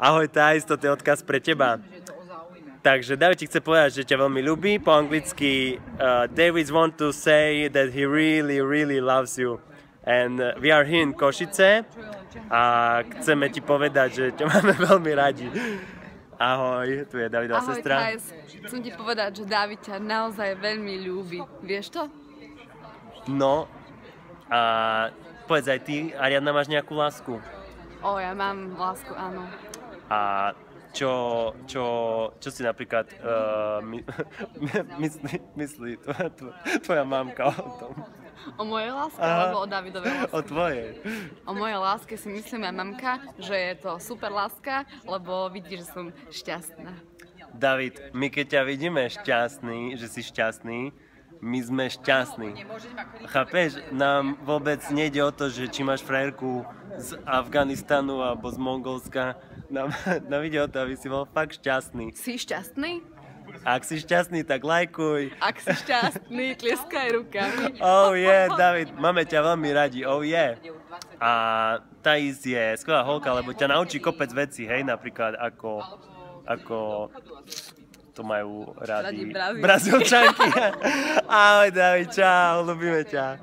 Ahoj Thais, toto je odkaz pre teba. Takže David ti chce povedať, že ťa veľmi ľubí, po anglicky David want to say that he really loves you. And we are here in Košice a chceme ti povedať, že ťa máme veľmi radi. Ahoj, tu je Davidová sestra. Ahoj Thais, chcem ti povedať, že David ťa naozaj veľmi ľúbi. Vieš to? No, a povedz aj ty, Ariadna, máš nejakú lásku? Ja mám lásku, áno. A čo si napríklad myslí tvoja mamka o tom? O mojej láske alebo o Davidovej láske? O tvojej. O mojej láske si myslí moja mamka, že je to super láska, lebo vidí, že som šťastná. David, my keď ťa vidíme šťastný, že si šťastný, my sme šťastní. Chápeš? Nám vôbec nejde o to, že či máš frajerku z Afganistanu alebo z Mongolska. Nám ide o to, aby si bol fakt šťastný. Si šťastný? Ak si šťastný, tak lajkuj. Ak si šťastný, tlieskaj rukami. Oh yeah, David, máme ťa veľmi radi, oh yeah. A Thais je skvelá holka, lebo ťa naučí kopec vecí, hej, napríklad ako to majú radi Brazílčanky. Ahoj David, čau, ľubíme ťa.